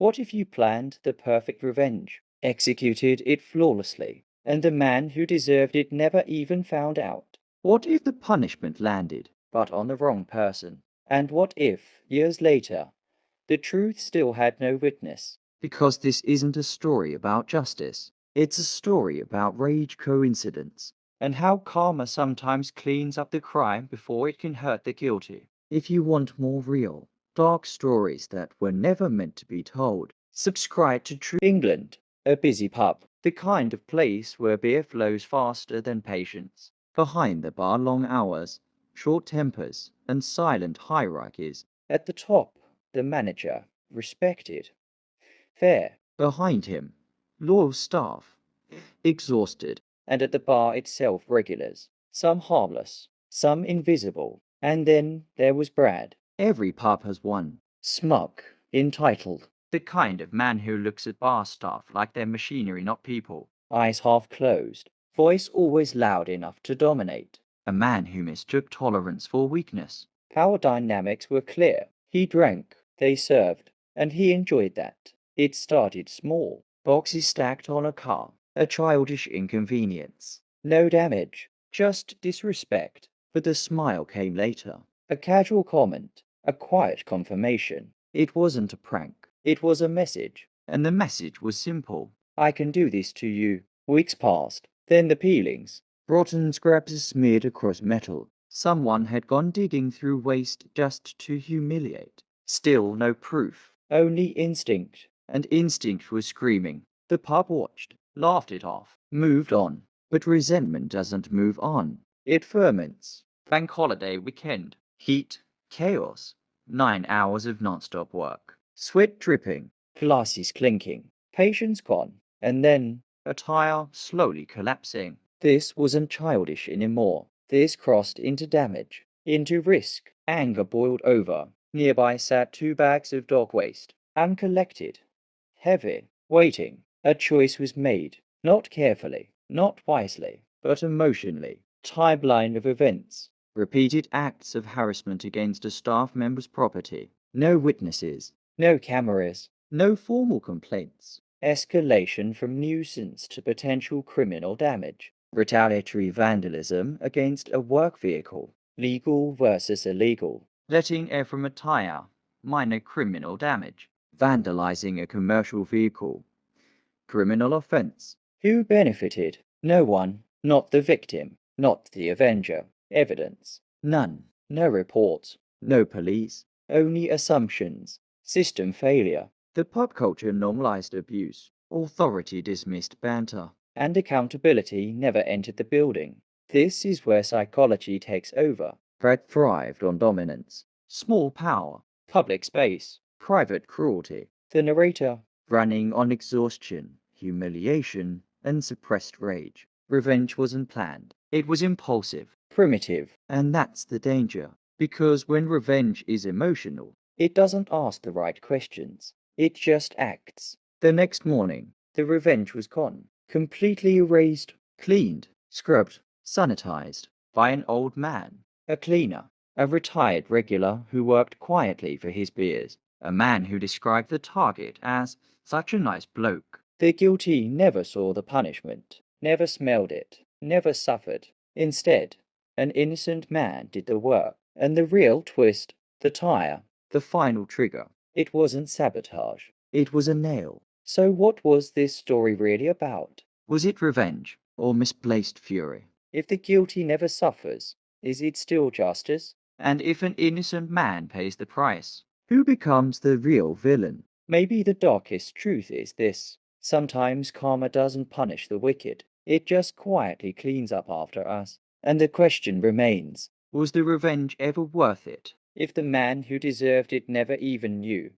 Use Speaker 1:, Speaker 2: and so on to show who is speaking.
Speaker 1: What if you planned the perfect revenge, executed it flawlessly, and the man who deserved it never even found out? What if the punishment landed, but on the wrong person? And what if, years later, the truth still had no witness? Because this isn't a story about justice. It's a story about rage coincidence, and how karma sometimes cleans up the crime before it can hurt the guilty. If you want more real, dark stories that were never meant to be told, subscribe to True England, a busy pub, the kind of place where beer flows faster than patience. Behind the bar, long hours, short tempers, and silent hierarchies. At the top, the manager, respected, fair. Behind him, loyal staff, exhausted. And at the bar itself, regulars, some harmless, some invisible. And then there was Brad. Every pub has one. Smug, entitled, the kind of man who looks at bar staff like they're machinery, not people. Eyes half closed, voice always loud enough to dominate. A man who mistook tolerance for weakness. Power dynamics were clear. He drank, they served, and he enjoyed that. It started small, boxes stacked on a car, a childish inconvenience. No damage, just disrespect. But the smile came later. A casual comment, a quiet confirmation. It wasn't a prank, it was a message. And the message was simple. I can do this to you. Weeks passed. Then the peelings. Rotten scraps smeared across metal. Someone had gone digging through waste just to humiliate. Still no proof, only instinct. And instinct was screaming. The pub watched, laughed it off, moved on. But resentment doesn't move on. It ferments. Bank holiday weekend. Heat, chaos. 9 hours of non-stop work. Sweat dripping, glasses clinking, patience gone. And then, a tire slowly collapsing. This wasn't childish anymore. This crossed into damage, into risk. Anger boiled over. Nearby sat 2 bags of dog waste, uncollected, heavy, waiting. A choice was made, not carefully, not wisely, but emotionally. Timeline of events. Repeated acts of harassment against a staff member's property. No witnesses, no cameras, no formal complaints. Escalation from nuisance to potential criminal damage. Retaliatory vandalism against a work vehicle. Legal versus illegal. Letting air from a tire. Minor criminal damage. Vandalizing a commercial vehicle. Criminal offense. Who benefited? No one. Not the victim. Not the avenger. Evidence. None. No reports. No police. Only assumptions. System failure. The pub culture normalized abuse. Authority dismissed banter. And accountability never entered the building. This is where psychology takes over. Brad thrived on dominance. Small power. Public space. Private cruelty. The narrator running on exhaustion, humiliation, and suppressed rage. Revenge wasn't planned. It was impulsive, primitive, and that's the danger. Because when revenge is emotional, it doesn't ask the right questions. It just acts. The next morning, the revenge was gone, completely erased, cleaned, scrubbed, sanitized by an old man, a cleaner, a retired regular who worked quietly for his beers, a man who described the target as such a nice bloke. The guilty never saw the punishment, never smelled it, never suffered. Instead, an innocent man did the work. And the real twist, the tire, the final trigger. It wasn't sabotage. It was a nail. So what was this story really about? Was it revenge or misplaced fury? If the guilty never suffers, is it still justice? And if an innocent man pays the price, who becomes the real villain? Maybe the darkest truth is this. Sometimes karma doesn't punish the wicked. It just quietly cleans up after us. And the question remains, was the revenge ever worth it? If the man who deserved it never even knew,